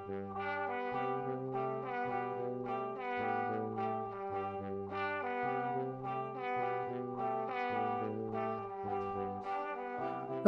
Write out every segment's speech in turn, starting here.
Hello,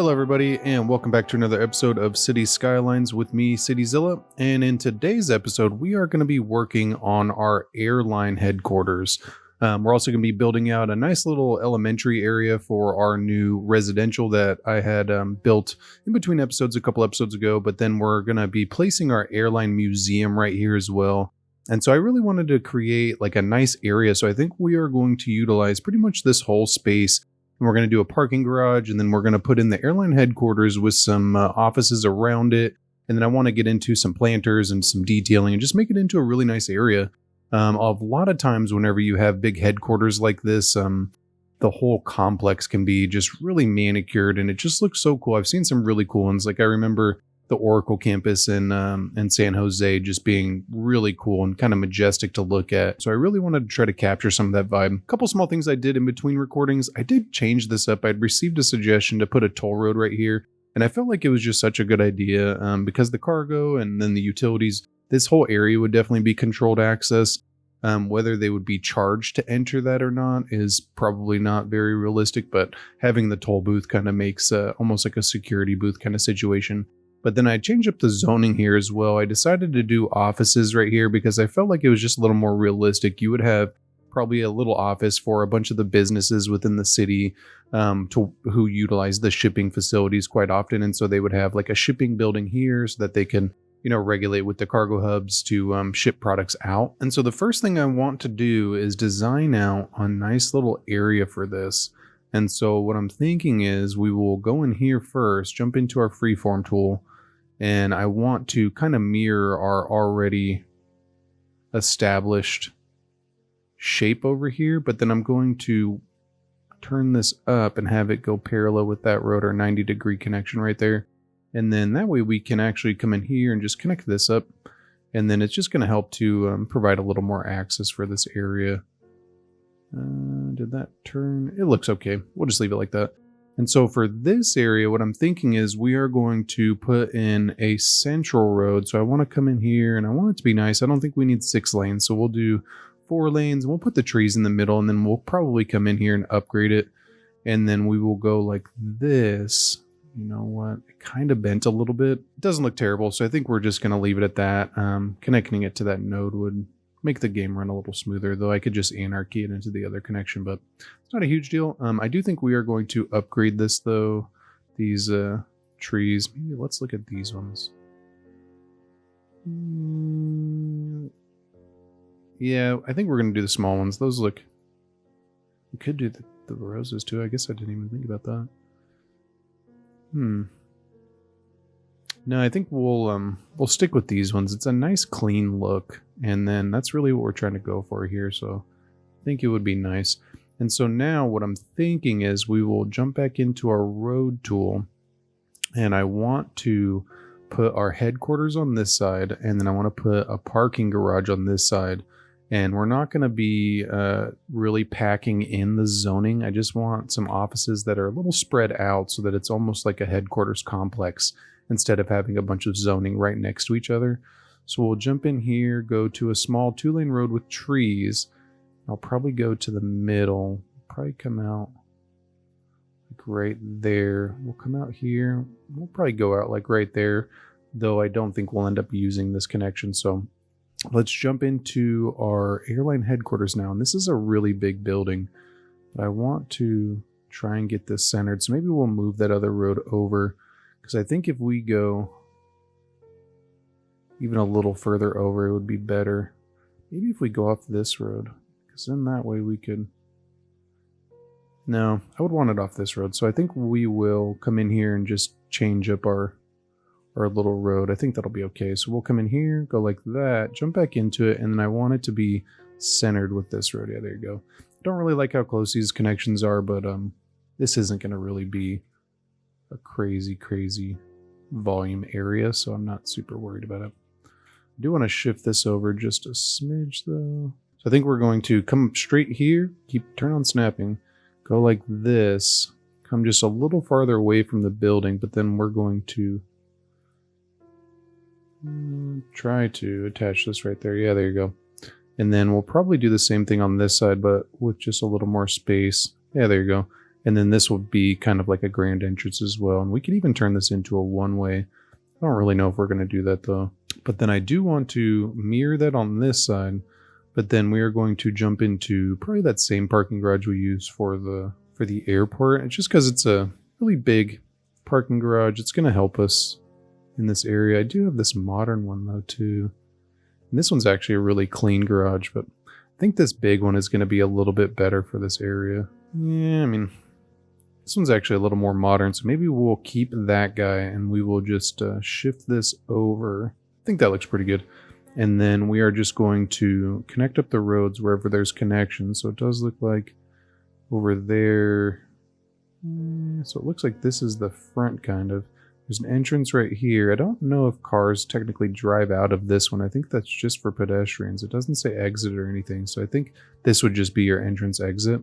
everybody, and welcome back to another episode of City Skylines with me, CityZilla. And in today's episode, we are going to be working on our airline headquarters. We're also going to be building out a nice little elementary area for our new residential that I had built in between episodes a couple episodes ago. But then we're going to be placing our airline museum right here as well. And so I really wanted to create like a nice area. So I think we are going to utilize pretty much this whole space. And we're going to do a parking garage, and then we're going to put in the airline headquarters with some offices around it. And then I want to get into some planters and some detailing and just make it into a really nice area. A lot of times whenever you have big headquarters like this, the whole complex can be just really manicured and it just looks so cool. I've seen some really cool ones. Like I remember the Oracle campus in San Jose just being really cool and kind of majestic to look at. So I really wanted to try to capture some of that vibe. A couple small things I did in between recordings. I did change this up. I'd received a suggestion to put a toll road right here. And I felt like it was just such a good idea because the cargo and then the utilities, this whole area would definitely be controlled access. Whether they would be charged to enter that or not is probably not very realistic, but having the toll booth kind of makes almost like a security booth kind of situation. But then I changed up the zoning here as well. I decided to do offices right here because I felt like it was just a little more realistic. You would have probably a little office for a bunch of the businesses within the city who utilize the shipping facilities quite often. And so they would have like a shipping building here so that they can, regulate with the cargo hubs to ship products out. And so the first thing I want to do is design out a nice little area for this. And so what I'm thinking is we will go in here first, jump into our freeform tool. And I want to kind of mirror our already established shape over here, but then I'm going to turn this up and have it go parallel with that rotor 90-degree connection right there. And then that way we can actually come in here and just connect this up. And then it's just going to help to provide a little more access for this area. Did that turn? It looks okay. We'll just leave it like that. And so for this area, what I'm thinking is we are going to put in a central road. So I want to come in here and I want it to be nice. I don't think we need 6 lanes. So we'll do 4 lanes and we'll put the trees in the middle and then we'll probably come in here and upgrade it. And then we will go like this. You know what? It kind of bent a little bit. It doesn't look terrible. So I think we're just going to leave it at that. Connecting it to that node would make the game run a little smoother, though I could just anarchy it into the other connection, but it's not a huge deal. I do think we are going to upgrade this though. These trees, maybe let's look at these ones. Yeah, I think we're going to do the small ones. Those look, we could do the roses too. I guess I didn't even think about that. No, I think we'll stick with these ones. It's a nice clean look, and then that's really what we're trying to go for here. So I think it would be nice. And so now what I'm thinking is we will jump back into our road tool, and I want to put our headquarters on this side, and then I want to put a parking garage on this side. And we're not going to be really packing in the zoning. I just want some offices that are a little spread out so that it's almost like a headquarters complex, instead of having a bunch of zoning right next to each other. So we'll jump in here, go to a small 2-lane road with trees. I'll probably go to the middle, probably come out like right there. We'll come out here. We'll probably go out like right there, though I don't think we'll end up using this connection. So let's jump into our airline headquarters now. And this is a really big building, but I want to try and get this centered. So maybe we'll move that other road over. Because I think if we go even a little further over, it would be better. Maybe if we go off this road, because then that way we could... No, I would want it off this road. So I think we will come in here and just change up our little road. I think that'll be okay. So we'll come in here, go like that, jump back into it, and then I want it to be centered with this road. Yeah, there you go. Don't really like how close these connections are, but this isn't going to really be a crazy volume area, so I'm not super worried about it. I do want to shift this over just a smidge though. So I think we're going to come straight here, turn on snapping, go like this, come just a little farther away from the building, but then we're going to try to attach this right there. Yeah, there you go. And then we'll probably do the same thing on this side, but with just a little more space. Yeah, there you go. And then this will be kind of like a grand entrance as well. And we can even turn this into a one-way. I don't really know if we're going to do that though. But then I do want to mirror that on this side. But then we are going to jump into probably that same parking garage we use for the airport. It's just because it's a really big parking garage. It's going to help us in this area. I do have this modern one though too. And this one's actually a really clean garage, but I think this big one is going to be a little bit better for this area. Yeah, I mean, this one's actually a little more modern, so maybe we'll keep that guy and we will just shift this over. I think that looks pretty good. And then we are just going to connect up the roads wherever there's connections. So it does look like over there. So it looks like this is the front kind of. There's an entrance right here. I don't know if cars technically drive out of this one. I think that's just for pedestrians. It doesn't say exit or anything. So I think this would just be your entrance exit.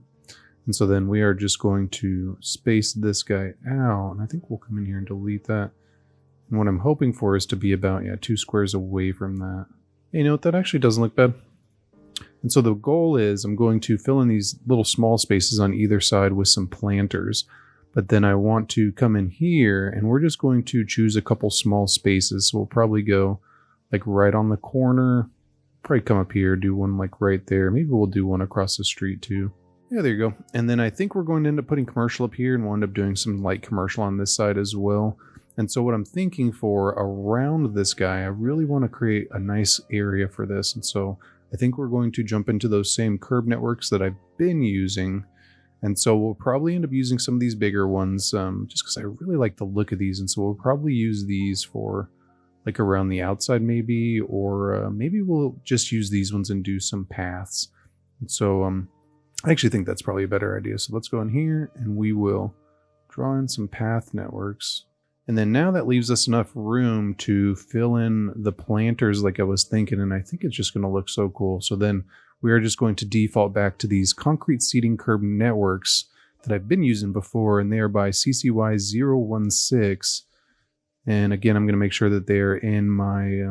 And so then we are just going to space this guy out. And I think we'll come in here and delete that. And what I'm hoping for is to be about 2 squares away from that. Hey, you know what? That actually doesn't look bad. And so the goal is I'm going to fill in these little small spaces on either side with some planters. But then I want to come in here and we're just going to choose a couple small spaces. So we'll probably go like right on the corner. Probably come up here, do one like right there. Maybe we'll do one across the street too. Yeah, there you go. And then I think we're going to end up putting commercial up here and we'll end up doing some light commercial on this side as well. And so what I'm thinking for around this guy, I really want to create a nice area for this. And so I think we're going to jump into those same curb networks that I've been using. And so we'll probably end up using some of these bigger ones just because I really like the look of these. And so we'll probably use these for like around the outside maybe, or maybe we'll just use these ones and do some paths. And so I actually think that's probably a better idea. So let's go in here and we will draw in some path networks. And then now that leaves us enough room to fill in the planters like I was thinking. And I think it's just going to look so cool. So then we are just going to default back to these concrete seating curb networks that I've been using before. And they are by CCY016. And again, I'm going to make sure that they're in my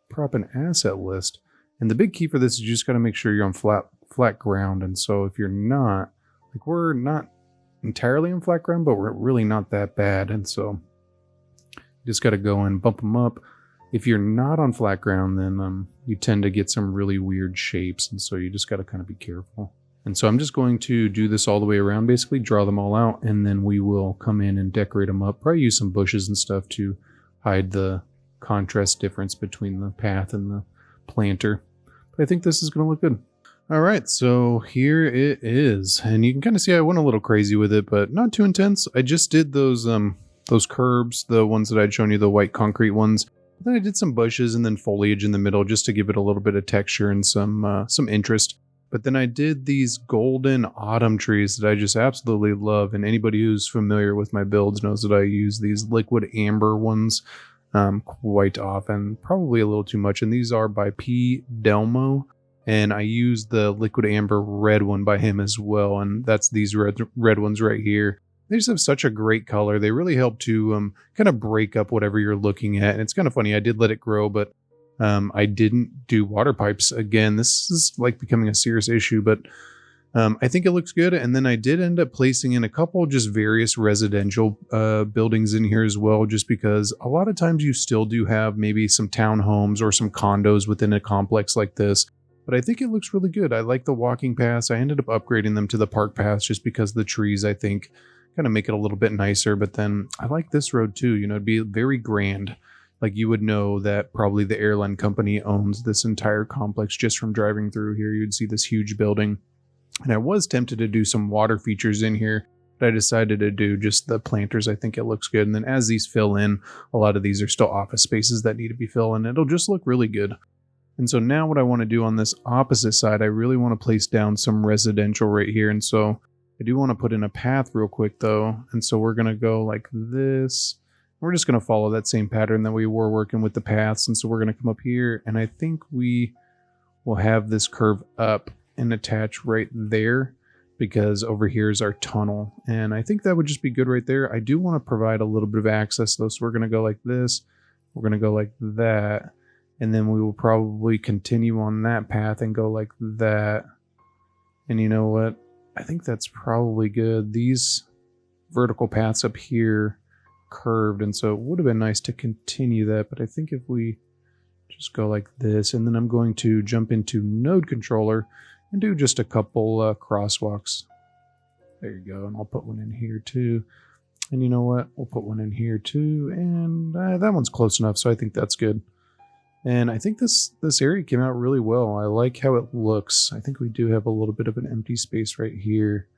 prop and asset list. And the big key for this is you just got to make sure you're on flat ground. And so if you're not, like we're not entirely on flat ground, but we're really not that bad. And so you just got to go and bump them up. If you're not on flat ground, then you tend to get some really weird shapes. And so you just got to kind of be careful. And so I'm just going to do this all the way around, basically draw them all out. And then we will come in and decorate them up. Probably use some bushes and stuff to hide the contrast difference between the path and the planter. But I think this is going to look good. All right, so here it is. And you can kind of see I went a little crazy with it, but not too intense. I just did those curbs, the ones that I'd shown you, the white concrete ones. Then I did some bushes and then foliage in the middle just to give it a little bit of texture and some interest. But then I did these golden autumn trees that I just absolutely love. And anybody who's familiar with my builds knows that I use these liquid amber ones quite often, probably a little too much. And these are by P. Delmo. And I use the liquid amber red one by him as well. And that's these red ones right here. They just have such a great color. They really help to kind of break up whatever you're looking at. And it's kind of funny. I did let it grow, but I didn't do water pipes again. This is like becoming a serious issue, but I think it looks good. And then I did end up placing in a couple just various residential buildings in here as well, just because a lot of times you still do have maybe some townhomes or some condos within a complex like this. But I think it looks really good. I like the walking paths. I ended up upgrading them to the park paths just because the trees, I think, kind of make it a little bit nicer. But then I like this road too. You know, it'd be very grand. Like you would know that probably the airline company owns this entire complex just from driving through here. You'd see this huge building. And I was tempted to do some water features in here, but I decided to do just the planters. I think it looks good. And then as these fill in, a lot of these are still office spaces that need to be filled in. It'll just look really good. And so now what I want to do on this opposite side, I really want to place down some residential right here. And so I do want to put in a path real quick though. And so we're going to go like this. We're just going to follow that same pattern that we were working with the paths. And so we're going to come up here and I think we will have this curve up and attach right there because over here is our tunnel. And I think that would just be good right there. I do want to provide a little bit of access though. So we're going to go like this. We're going to go like that. And then we will probably continue on that path and go like that. And you know what? I think that's probably good. These vertical paths up here curved, and so it would have been nice to continue that, but I think if we just go like this, and then I'm going to jump into node controller and do just a couple crosswalks. There you go, and I'll put one in here too. And you know what? We'll put one in here too, and that one's close enough, so I think that's good. And I think this area came out really well. I like how it looks. I think we do have a little bit of an empty space right here.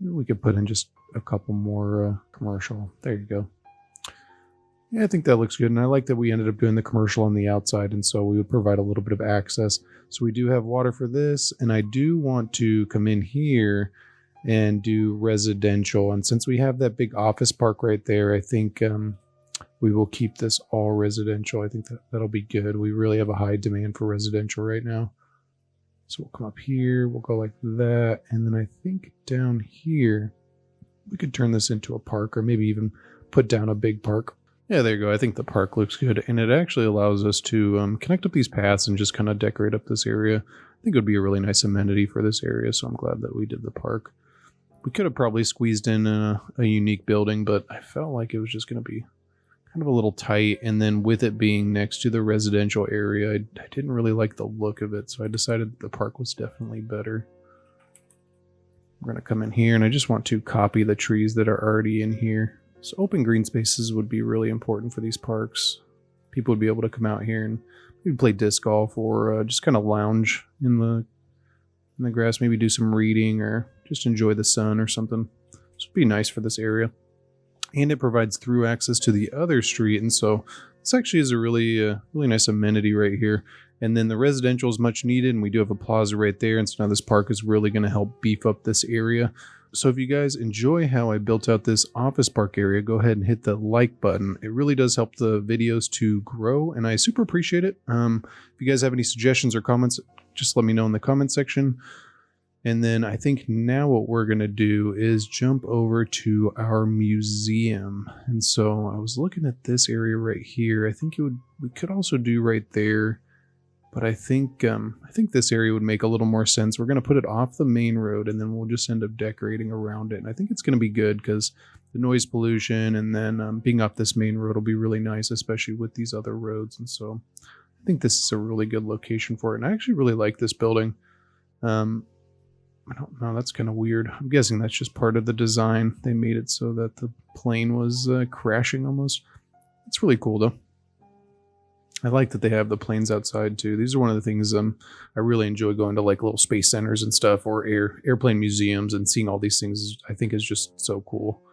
We could put in just a couple more commercial. There you go. Yeah, I think that looks good. And I like that we ended up doing the commercial on the outside, and so we would provide a little bit of access. So we do have water for this, and I do want to come in here and do residential. And since we have that big office park right there, I think we will keep this all residential. I think that'll be good. We really have a high demand for residential right now. So we'll come up here, we'll go like that, and then I think down here, we could turn this into a park, or maybe even put down a big park. Yeah, there you go. I think the park looks good, and it actually allows us to connect up these paths and just kind of decorate up this area. I think it would be a really nice amenity for this area, so I'm glad that we did the park. We could have probably squeezed in a unique building, but I felt like it was just going to be kind of a little tight, and then with it being next to the residential area, I didn't really like the look of it, so I decided the park was definitely better. We're going to come in here, and I just want to copy the trees that are already in here. So open green spaces would be really important for these parks. People would be able to come out here and maybe play disc golf, or just kind of lounge in the grass, maybe do some reading, or just enjoy the sun or something. This would be nice for this area. And it provides through access to the other street, and so this actually is a really nice amenity right here. And then the residential is much needed, and we do have a plaza right there, and so now this park is really going to help beef up this area. So if you guys enjoy how I built out this office park area, go ahead and hit the like button. It really does help the videos to grow, and I super appreciate it. If you guys have any suggestions or comments, just let me know in the comment section. And then I think now what we're going to do is jump over to our museum. And so I was looking at this area right here. I think we could also do right there, but I think this area would make a little more sense. We're going to put it off the main road, and then we'll just end up decorating around it. And I think it's going to be good because the noise pollution and then being off this main road will be really nice, especially with these other roads. And so I think this is a really good location for it. And I actually really like this building. I don't know, that's kind of weird. I'm guessing that's just part of the design. They made it so that the plane was crashing almost. It's really cool though. I like that they have the planes outside too. These are one of the things I really enjoy going to, like little space centers and stuff, or airplane museums, and seeing all these things I think is just so cool.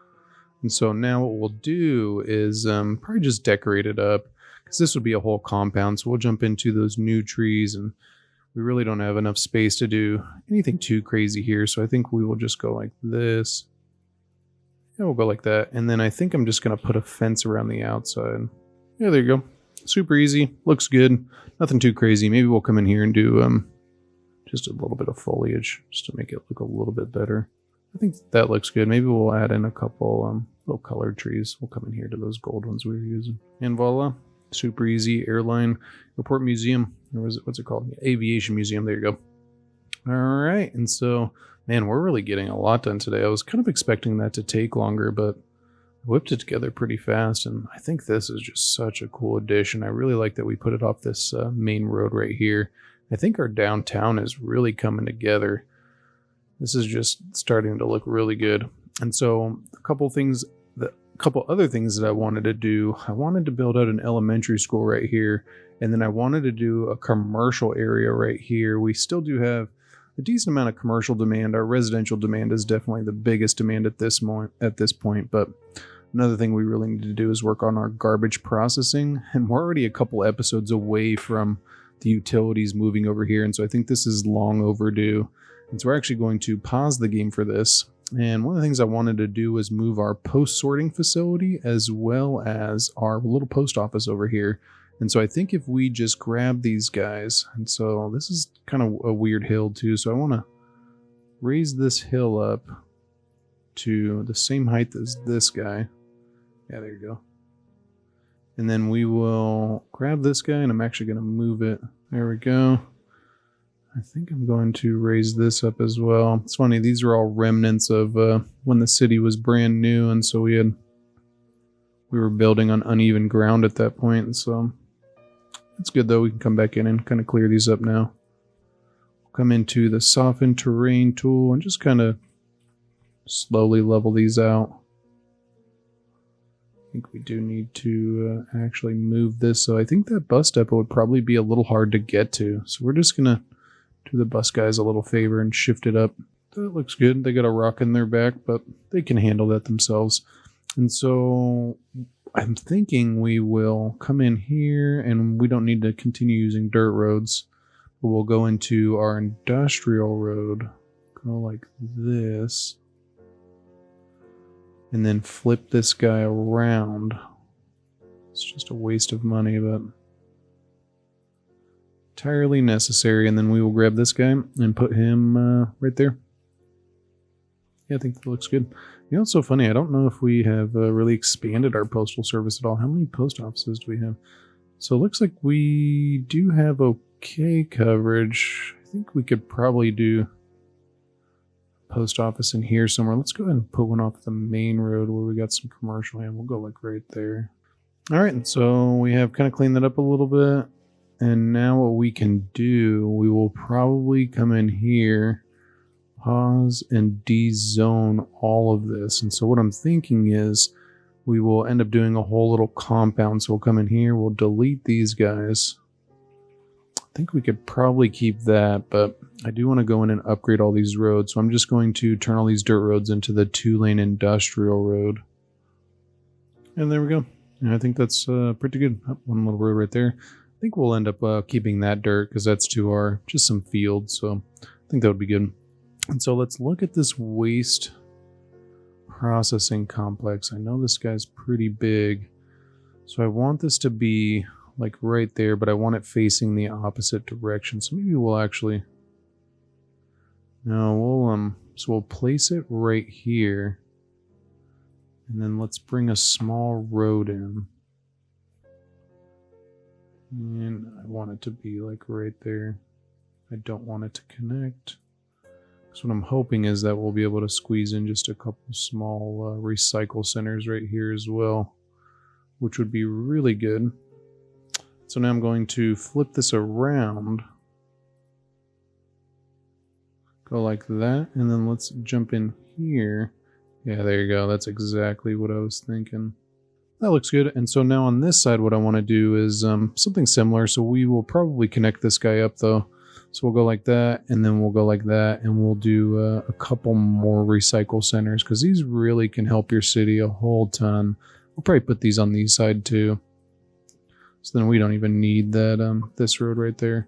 And so now what we'll do is probably just decorate it up, because this would be a whole compound. So we'll jump into those new trees, and we really don't have enough space to do anything too crazy here. So I think we will just go like this. Yeah, we'll go like that. And then I think I'm just going to put a fence around the outside. Yeah, there you go. Super easy. Looks good. Nothing too crazy. Maybe we'll come in here and do just a little bit of foliage just to make it look a little bit better. I think that looks good. Maybe we'll add in a couple little colored trees. We'll come in here to those gold ones we were using. And voila. Super easy. Airline Airport Museum. Or what's it called? Aviation Museum. There you go. All right. And so, man, we're really getting a lot done today. I was kind of expecting that to take longer, but I whipped it together pretty fast. And I think this is just such a cool addition. I really like that we put it off this main road right here. I think our downtown is really coming together. This is just starting to look really good. And so a couple other things that I wanted to do. I wanted to build out an elementary school right here, and then I wanted to do a commercial area right here. We still do have a decent amount of commercial demand. Our residential demand is definitely the biggest demand at this point, but another thing we really need to do is work on our garbage processing, and we're already a couple episodes away from the utilities moving over here, and so I think this is long overdue. And so we're actually going to pause the game for this. And one of the things I wanted to do was move our post sorting facility as well as our little post office over here. And so I think if we just grab these guys, and so this is kind of a weird hill too, so I want to raise this hill up to the same height as this guy. Yeah, there you go. And then we will grab this guy, and I'm actually going to move it. There we go. I think I'm going to raise this up as well. It's funny, these are all remnants of when the city was brand new, and so we were building on uneven ground at that point, and so it's good though. We can come back in and kind of clear these up now. Come into the soften terrain tool and just kind of slowly level these out. I think we do need to actually move this, so I think that bus depot would probably be a little hard to get to, so we're just gonna do the bus guys a little favor and shift it up. That looks good. They got a rock in their back, but they can handle that themselves. And so I'm thinking we will come in here, and we don't need to continue using dirt roads, but we'll go into our industrial road, go like this, and then flip this guy around. It's just a waste of money, but entirely necessary. And then we will grab this guy and put him right there. Yeah, I think that looks good. You know, it's so funny. I don't know if we have really expanded our postal service at all. How many post offices do we have? So it looks like we do have okay coverage. I think we could probably do post office in here somewhere. Let's go ahead and put one off the main road where we got some commercial, and we'll go like right there. All right, so we have kind of cleaned that up a little bit. And now what we can do, we will probably come in here, pause, and dezone all of this. And so what I'm thinking is we will end up doing a whole little compound. So we'll come in here, we'll delete these guys. I think we could probably keep that, but I do want to go in and upgrade all these roads. So I'm just going to turn all these dirt roads into the 2-lane industrial road. And there we go. And I think that's pretty good. Oh, one little road right there. I think we'll end up keeping that dirt because that's to our just some fields. So I think that would be good. And so let's look at this waste processing complex. I know this guy's pretty big. So I want this to be like right there, but I want it facing the opposite direction. So maybe we'll actually, no, we'll place it right here. And then let's bring a small road in. And I want it to be like right there. I don't want it to connect. So what I'm hoping is that we'll be able to squeeze in just a couple small recycle centers right here as well, which would be really good. So now I'm going to flip this around. Go like that, and then let's jump in here. Yeah, there you go. That's exactly what I was thinking. That looks good. And so now on this side, what I want to do is something similar. So we will probably connect this guy up though. So we'll go like that, and then we'll go like that, and we'll do a couple more recycle centers because these really can help your city a whole ton. We'll probably put these on these side too. So then we don't even need that this road right there.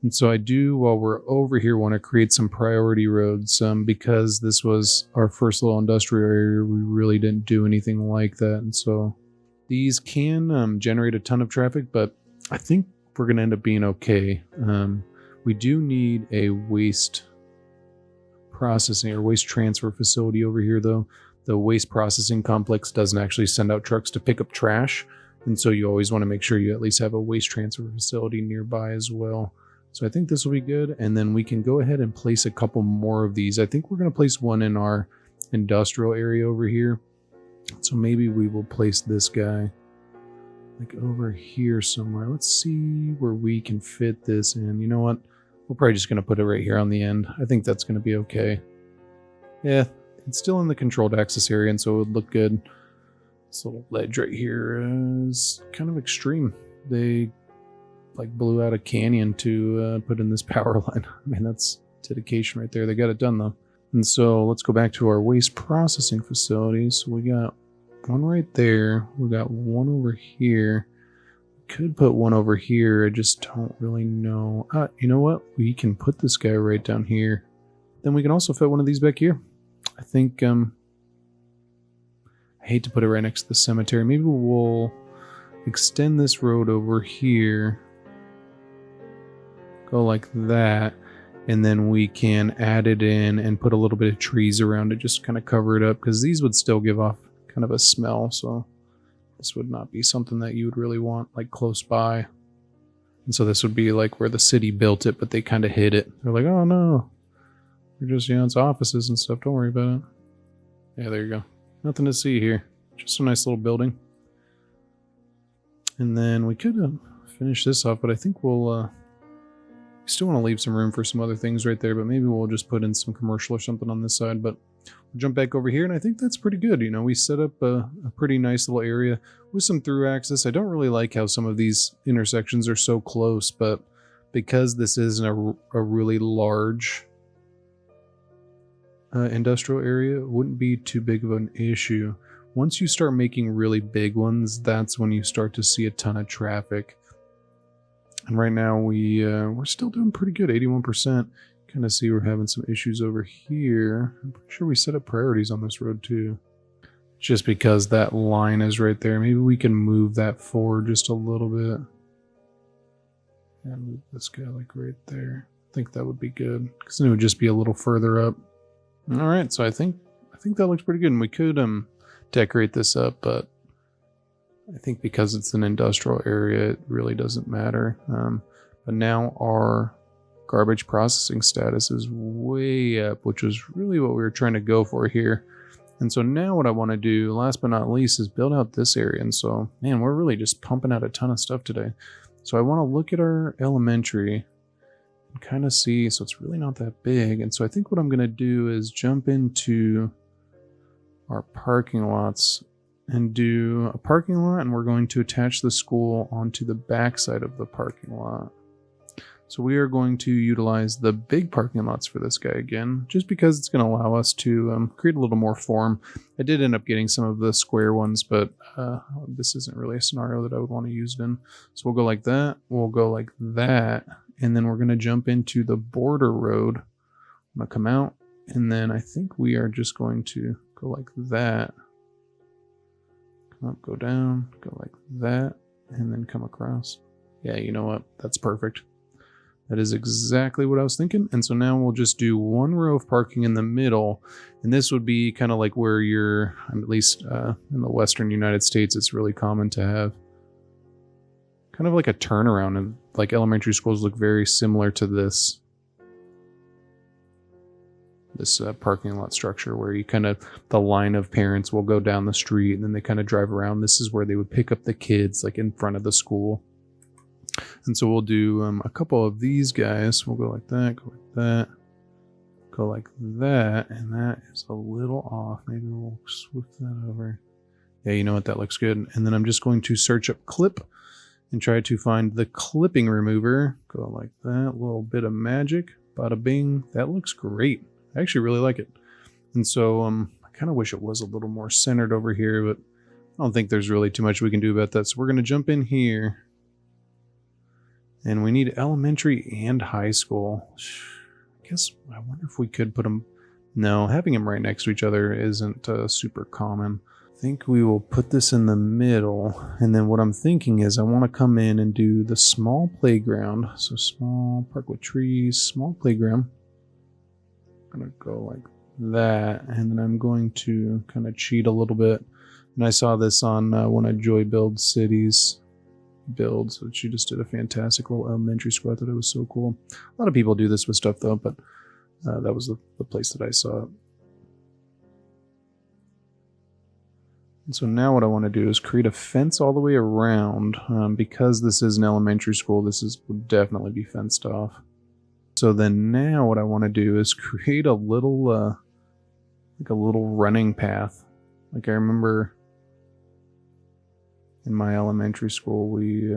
And so I do, while we're over here, want to create some priority roads because this was our first little industrial area. We really didn't do anything like that. And so these can generate a ton of traffic, but I think we're going to end up being okay. We do need a waste processing or waste transfer facility over here, though. The waste processing complex doesn't actually send out trucks to pick up trash. And so you always want to make sure you at least have a waste transfer facility nearby as well. So I think this will be good, and then we can go ahead and place a couple more of these. I think we're going to place one in our industrial area over here. So maybe we will place this guy like over here somewhere. Let's see where we can fit this in. You know what? We're probably just going to put it right here on the end. I think that's going to be okay. Yeah, it's still in the controlled access area, and so it would look good. This little ledge right here is kind of extreme. They like blew out a canyon to put in this power line. I mean, that's dedication right there. They got it done though. And so let's go back to our waste processing facilities. So we got one right there. We got one over here. We could put one over here. I just don't really know. You know what? We can put this guy right down here. Then we can also fit one of these back here. I think, I hate to put it right next to the cemetery. Maybe we'll extend this road over here. Go like that, and then we can add it in and put a little bit of trees around it, just kind of cover it up, because these would still give off kind of a smell. So This would not be something that you would really want like close by. And so this would be like where the city built it, but they kind of hid it. They're like, oh no, we're just, it's offices and stuff. Don't worry about it. Yeah, there you go. Nothing to see here. Just a nice little building. And then we could finish this off, but I think we'll we still want to leave some room for some other things right there, but maybe we'll just put in some commercial or something on this side. But we'll jump back over here, and I think that's pretty good. We set up a pretty nice little area with some through access. I don't really like how some of these intersections are so close, but because this isn't a really large industrial area, it wouldn't be too big of an issue. Once you start making really big ones, that's when you start to see a ton of traffic. And right now we're still doing pretty good, 81%. Kind of see we're having some issues over here. I'm pretty sure we set up priorities on this road too. Just because that line is right there. Maybe we can move that forward just a little bit. And move this guy like right there. I think that would be good, because then it would just be a little further up. All right, so I think that looks pretty good. And we could decorate this up, but I think because it's an industrial area, it really doesn't matter. But now our garbage processing status is way up, which is really what we were trying to go for here. And so now what I want to do, last but not least, is build out this area. And so, man, we're really just pumping out a ton of stuff today. So I want to look at our elementary and kind of see, so it's really not that big. And so I think what I'm going to do is jump into our parking lots and do a parking lot, and we're going to attach the school onto the back side of the parking lot. So we are going to utilize the big parking lots for this guy again, just because it's going to allow us to create a little more form. I did end up getting some of the square ones, but this isn't really a scenario that I would want to use it in. So we'll go like that, we'll go like that, and then we're going to jump into the border road. I'm going to come out, and then I think we are just going to go like that. Come up, go down, go like that, and then come across. Yeah, you know what? That's perfect. That is exactly what I was thinking. And so now we'll just do one row of parking in the middle. And this would be kind of like where you're, at least in the Western United States, it's really common to have kind of like a turnaround. And like elementary schools look very similar to this parking lot structure, where you kind of, the line of parents will go down the street and then they kind of drive around. This is where they would pick up the kids like in front of the school. And so we'll do a couple of these guys. We'll go like that, go like that, go like that, and that is a little off. Maybe we'll switch that over. Yeah, you know what? That looks good. And then I'm just going to search up clip and try to find the clipping remover. Go like that, a little bit of magic. Bada bing. That looks great. I actually really like it. And so I kind of wish it was a little more centered over here, but I don't think there's really too much we can do about that. So we're going to jump in here. And we need elementary and high school. I guess, I wonder if we could put them... No, having them right next to each other isn't super common. I think we will put this in the middle. And then what I'm thinking is I want to come in and do the small playground. So small park with trees, small playground. I'm going to go like that. And then I'm going to kind of cheat a little bit. And I saw this on one of Joy Build Cities builds. So she just did a fantastic little elementary school. I thought it was so cool. A lot of people do this with stuff though, but that was the place that I saw it. And so now what I want to do is create a fence all the way around. Because this is an elementary school, would definitely be fenced off. So then now what I want to do is create a little like a little running path. Like I remember in my elementary school, we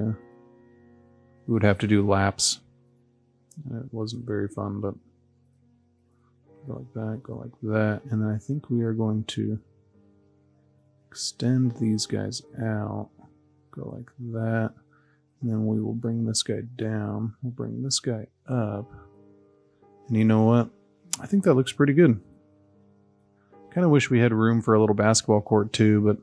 would have to do laps. And it wasn't very fun, but go like that, go like that. And then I think we are going to extend these guys out. Go like that. And then we will bring this guy down. We'll bring this guy up. And you know what? I think that looks pretty good. Kind of wish we had room for a little basketball court too, but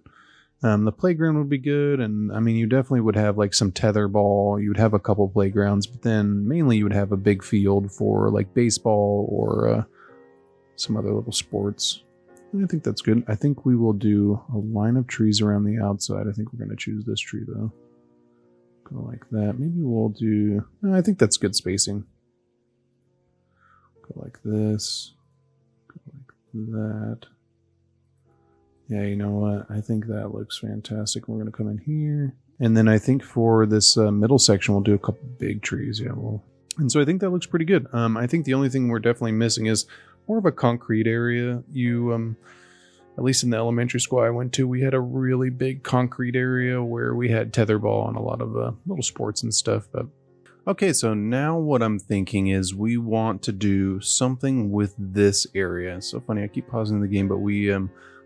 the playground would be good. And I mean, you definitely would have like some tetherball. You would have a couple playgrounds, but then mainly you would have a big field for like baseball or some other little sports. I think that's good. I think we will do a line of trees around the outside. I think we're going to choose this tree though. Go like that. Maybe we'll do... I think that's good spacing. Go like this. Go like that. Yeah, you know what? I think that looks fantastic. We're going to come in here. And then I think for this middle section, we'll do a couple big trees. Yeah, and so I think that looks pretty good. I think the only thing we're definitely missing is more of a concrete area. At least in the elementary school I went to, we had a really big concrete area where we had tetherball and a lot of little sports and stuff. But okay, so now what I'm thinking is we want to do something with this area. It's so funny, I keep pausing the game, but we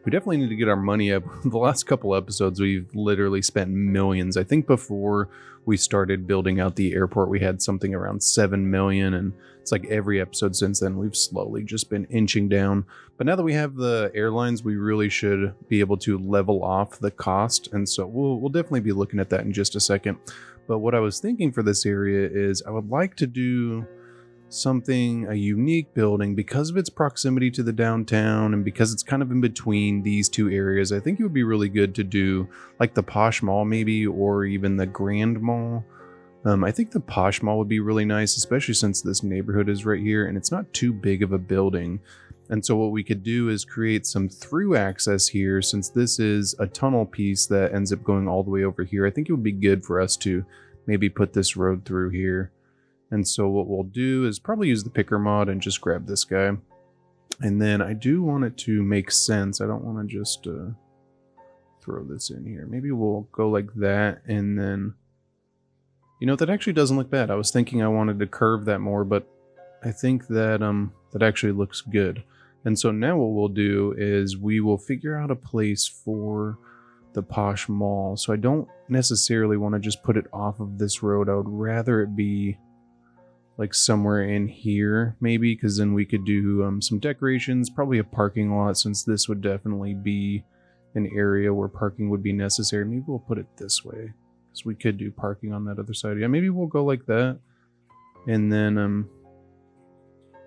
definitely need to get our money up. The last couple episodes, we've literally spent millions. I think before we started building out the airport, we had something around 7 million, and it's like every episode since then, we've slowly just been inching down. But now that we have the airlines, we really should be able to level off the cost, and so we'll definitely be looking at that in just a second. But what I was thinking for this area is I would like to do a unique building because of its proximity to the downtown and because it's kind of in between these two areas. I think it would be really good to do like the Posh Mall maybe, or even the Grand Mall. I think the Posh Mall would be really nice, especially since this neighborhood is right here and it's not too big of a building. And so what we could do is create some through access here, since this is a tunnel piece that ends up going all the way over here. I think it would be good for us to maybe put this road through here. And so what we'll do is probably use the picker mod and just grab this guy. And then I do want it to make sense. I don't want to just throw this in here. Maybe we'll go like that, and then, you know, that actually doesn't look bad. I was thinking I wanted to curve that more, but I think that that actually looks good. And so now what we'll do is we will figure out a place for the Posh Mall. So I don't necessarily want to just put it off of this road. I would rather it be like somewhere in here maybe, because then we could do some decorations, probably a parking lot, since this would definitely be an area where parking would be necessary. Maybe we'll put it this way, because we could do parking on that other side. Yeah, maybe we'll go like that, and then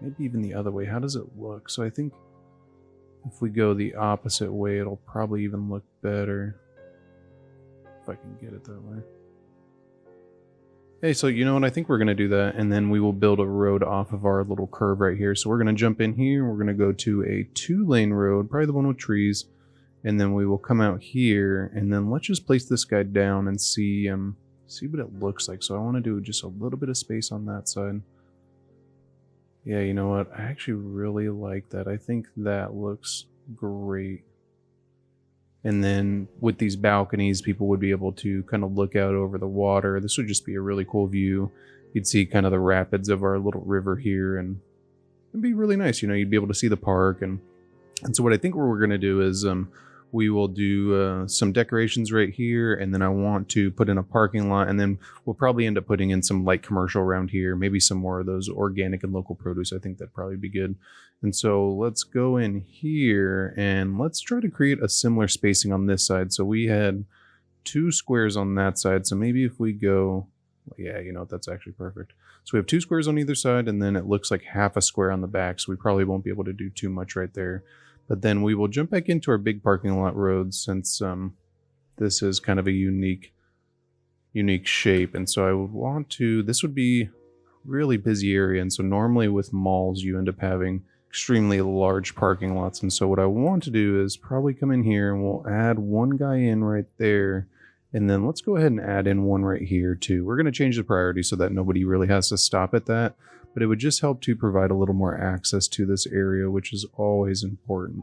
maybe even the other way. How does it look? So I think if we go the opposite way, it'll probably even look better, if I can get it that way. Hey, so you know what? I think we're going to do that, and then we will build a road off of our little curve right here. So we're going to jump in here. We're going to go to a 2-lane road, probably the one with trees, and then we will come out here, and then let's just place this guy down and see what it looks like. So I want to do just a little bit of space on that side. Yeah, you know what? I actually really like that. I think that looks great. And then with these balconies, people would be able to kind of look out over the water. This would just be a really cool view. You'd see kind of the rapids of our little river here, and it'd be really nice. You know, you'd be able to see the park. And so what I think we're going to do is we will do some decorations right here, and then I want to put in a parking lot, and then we'll probably end up putting in some light commercial around here, maybe some more of those organic and local produce. I think that'd probably be good. And so let's go in here and let's try to create a similar spacing on this side. So we had 2 squares on that side, so maybe if we go, yeah, you know, that's actually perfect. So we have 2 squares on either side, and then it looks like half a square on the back, so we probably won't be able to do too much right there. But then we will jump back into our big parking lot roads, since this is kind of a unique shape. And so I would want to, this would be a really busy area. And so normally with malls, you end up having extremely large parking lots. And so what I want to do is probably come in here and we'll add one guy in right there. And then let's go ahead and add in one right here too. We're going to change the priority so that nobody really has to stop at that. But it would just help to provide a little more access to this area, which is always important.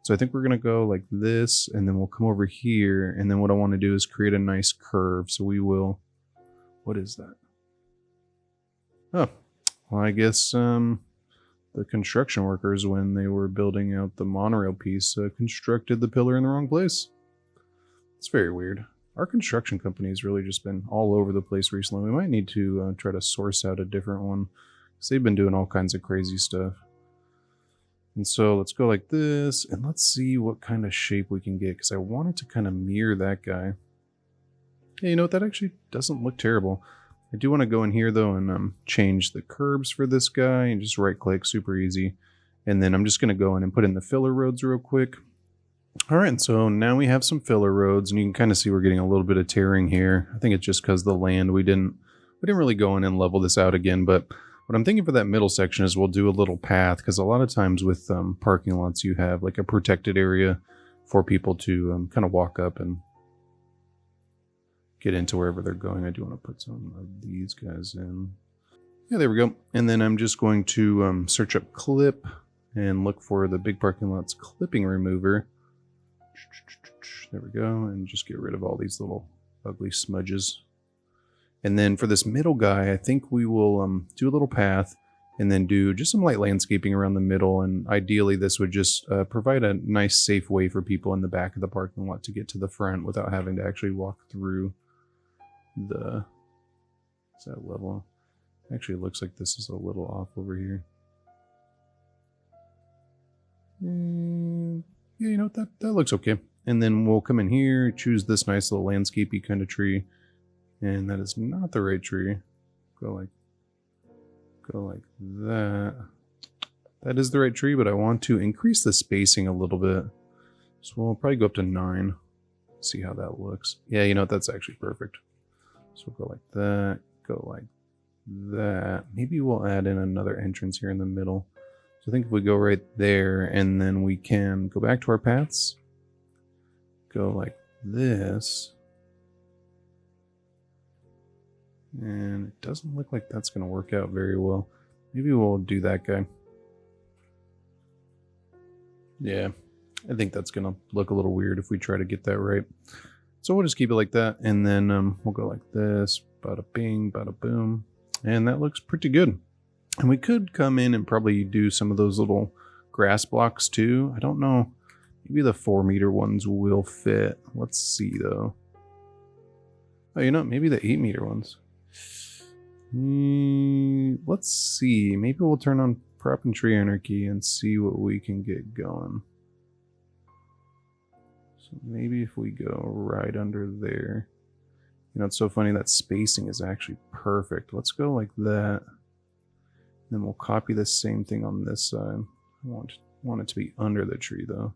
So I think we're going to go like this, and then we'll come over here. And then what I want to do is create a nice curve. So we will, what is that? Oh, well, I guess the construction workers, when they were building out the monorail piece, constructed the pillar in the wrong place. It's very weird. Our construction company has really just been all over the place recently. We might need to try to source out a different one, because they've been doing all kinds of crazy stuff. And so let's go like this, and let's see what kind of shape we can get, because I want it to kind of mirror that guy. Hey, you know what? That actually doesn't look terrible. I do want to go in here, though, and change the curbs for this guy, and just right-click, super easy. And then I'm just going to go in and put in the filler roads real quick. All right, so now we have some filler roads, and you can kind of see we're getting a little bit of tearing here. I think it's just because the land, we didn't really go in and level this out again. But what I'm thinking for that middle section is we'll do a little path, because a lot of times with parking lots, you have like a protected area for people to kind of walk up and get into wherever they're going. I do want to put some of these guys in. Yeah, there we go. And then I'm just going to search up clip and look for the big parking lots clipping remover. There we go. And just get rid of all these little ugly smudges. And then for this middle guy, I think we will do a little path and then do just some light landscaping around the middle. And ideally, this would just provide a nice, safe way for people in the back of the parking lot to get to the front without having to actually walk through the... Is that level? Actually, it looks like this is a little off over here. Yeah, you know what? That looks okay. And then we'll come in here, choose this nice little landscapey kind of tree. And that is not the right tree. Go like that. That is the right tree, but I want to increase the spacing a little bit. So we'll probably go up to 9. See how that looks. Yeah, you know what? That's actually perfect. So we'll go like that. Go like that. Maybe we'll add in another entrance here in the middle. So I think if we go right there, and then we can go back to our paths. Go like this. And it doesn't look like that's going to work out very well. Maybe we'll do that guy. Yeah, I think that's going to look a little weird if we try to get that right. So we'll just keep it like that. And then we'll go like this. Bada bing, bada boom. And that looks pretty good. And we could come in and probably do some of those little grass blocks too. I don't know. Maybe the 4-meter ones will fit. Let's see though. Oh, you know, maybe the 8-meter ones. Let's see. Maybe we'll turn on prop and tree anarchy and see what we can get going. So maybe if we go right under there. You know, it's so funny that spacing is actually perfect. Let's go like that. Then we'll copy the same thing on this side. I want it to be under the tree though.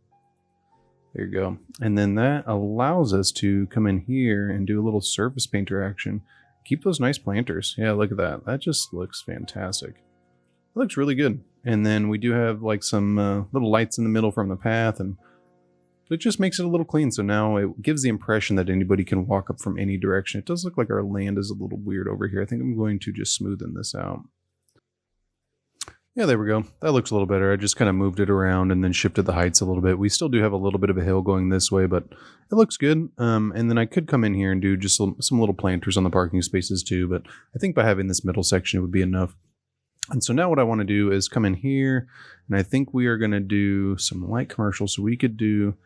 There you go. And then that allows us to come in here and do a little surface painter action. Keep those nice planters. Yeah, look at that. That just looks fantastic. It looks really good. And then we do have like some little lights in the middle from the path, and it just makes it a little clean. So now it gives the impression that anybody can walk up from any direction. It does look like our land is a little weird over here. I think I'm going to just smoothen this out. Yeah, there we go. That looks a little better. I just kind of moved it around and then shifted the heights a little bit. We still do have a little bit of a hill going this way, but it looks good. And then I could come in here and do just some little planters on the parking spaces too, but I think by having this middle section, it would be enough. And so now what I want to do is come in here, and I think we are going to do some light commercial. So we could do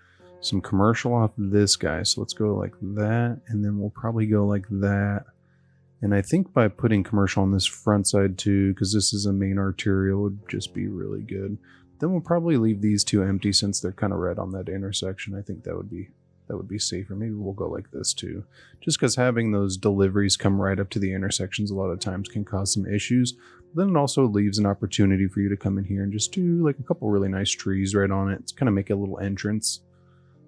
some commercial off this guy. So let's go like that, and then we'll probably go like that. And I think by putting commercial on this front side too, because this is a main arterial, would just be really good. Then we'll probably leave these two empty since they're kind of right on that intersection. I think that would be safer. Maybe we'll go like this too. Just because having those deliveries come right up to the intersections a lot of times can cause some issues. But then it also leaves an opportunity for you to come in here and just do like a couple really nice trees right on it. It's kind of make a little entrance.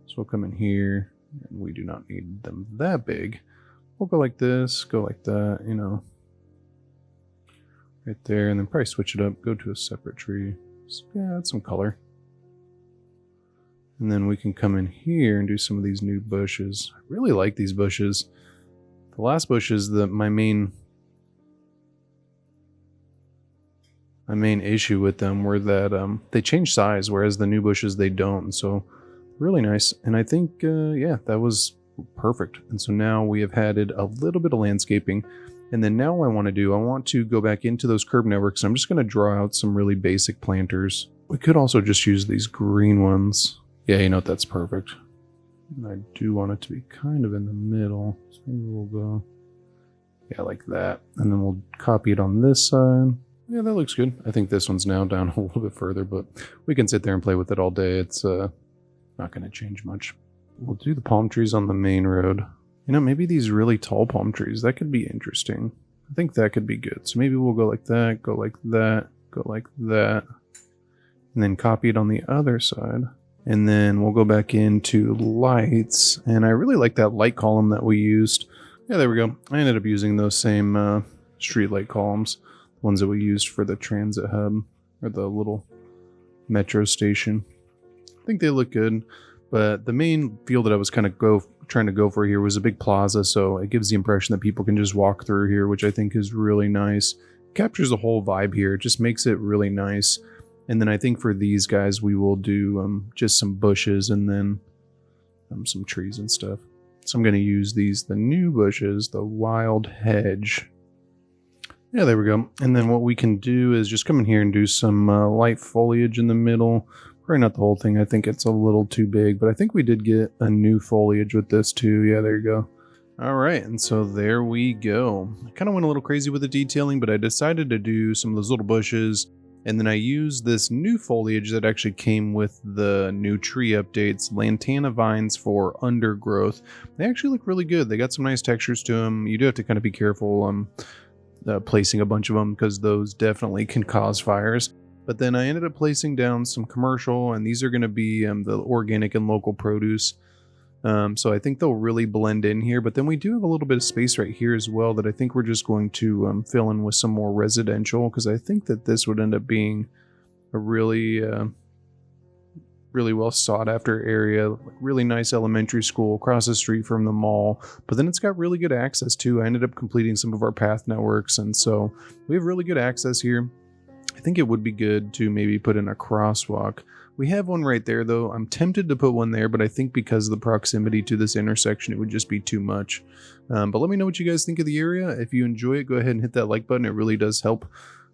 So we'll come in here, and we do not need them that big. We'll go like this, go like that, you know, right there, and then probably switch it up, go to a separate tree. So, yeah, add some color. And then we can come in here and do some of these new bushes. I really like these bushes. The last bushes, my main issue with them were that they change size, whereas the new bushes, they don't. So really nice. And I think, yeah, that was perfect. And so now we have added a little bit of landscaping. And then now what I want to go back into those curb networks. I'm just going to draw out some really basic planters. We could also just use these green ones. Yeah, you know what? That's perfect. And I do want it to be kind of in the middle. So maybe we'll go, yeah, like that. And then we'll copy it on this side. Yeah, that looks good. I think this one's now down a little bit further, but we can sit there and play with it all day. It's not going to change much. We'll do the palm trees on the main road. You know, maybe these really tall palm trees, that could be interesting. I think that could be good. So maybe we'll go like that, go like that, go like that. and then copy it on the other side. And then we'll go back into lights, and I really like that light column that we used. Yeah, there we go. I ended up using those same street light columns, ones that we used for the transit hub or the little metro station. I think they look good, but the main feel that I was kind of trying to go for here was a big plaza, so it gives the impression that people can just walk through here, which I think is really nice. Captures the whole vibe here. It just makes it really nice. And then I think for these guys, we will do just some bushes and then some trees and stuff. So I'm going to use the new bushes, the wild hedge. Yeah, there we go. And then what we can do is just come in here and do some light foliage in the middle. Probably not the whole thing. I think it's a little too big, but I think we did get a new foliage with this too. Yeah, there you go. All right, and so there we go. I kind of went a little crazy with the detailing, but I decided to do some of those little bushes. And then I used this new foliage that actually came with the new tree updates, lantana vines for undergrowth. They actually look really good. They got some nice textures to them. You do have to kind of be careful placing a bunch of them because those definitely can cause fires. But then I ended up placing down some commercial, and these are going to be the organic and local produce. So I think they'll really blend in here, but then we do have a little bit of space right here as well that I think we're just going to fill in with some more residential, because I think that this would end up being a really well sought after area, like really nice elementary school across the street from the mall, but then it's got really good access too. I ended up completing some of our path networks, and so we have really good access here. I think it would be good to maybe put in a crosswalk. We have one right there, though. I'm tempted to put one there, but I think because of the proximity to this intersection, it would just be too much. But let me know what you guys think of the area. If you enjoy it, go ahead and hit that like button. It really does help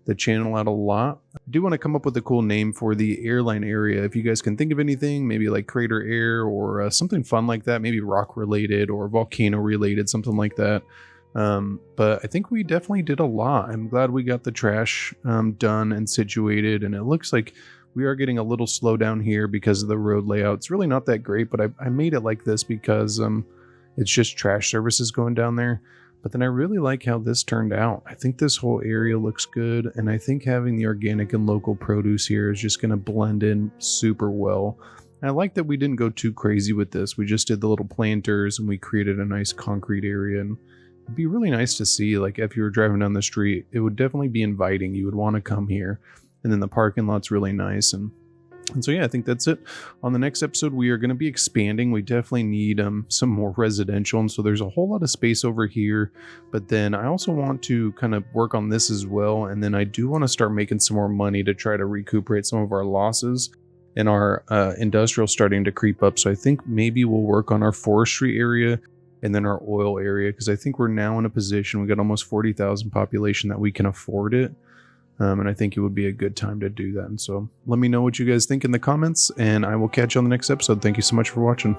the channel out a lot. I do want to come up with a cool name for the airline area. If you guys can think of anything, maybe like Crater Air or something fun like that, maybe rock related or volcano related, something like that. But I think we definitely did a lot. I'm glad we got the trash done and situated, and it looks like we are getting a little slow down here because of the road layout. It's really not that great, but I made it like this because it's just trash services going down there. But then I really like how this turned out. I think this whole area looks good, and I think having the organic and local produce here is just going to blend in super well. And I like that we didn't go too crazy with this. We just did the little planters and we created a nice concrete area, and it'd be really nice to see, like if you were driving down the street, it would definitely be inviting. You would want to come here. And then the parking lot's really nice. And so, yeah, I think that's it. On the next episode, we are going to be expanding. We definitely need some more residential. And so there's a whole lot of space over here. But then I also want to kind of work on this as well. And then I do want to start making some more money to try to recuperate some of our losses. And our industrial starting to creep up. So I think maybe we'll work on our forestry area and then our oil area, because I think we're now in a position, we got almost 40,000 population that we can afford it. And I think it would be a good time to do that. And so let me know what you guys think in the comments, and I will catch you on the next episode. Thank you so much for watching.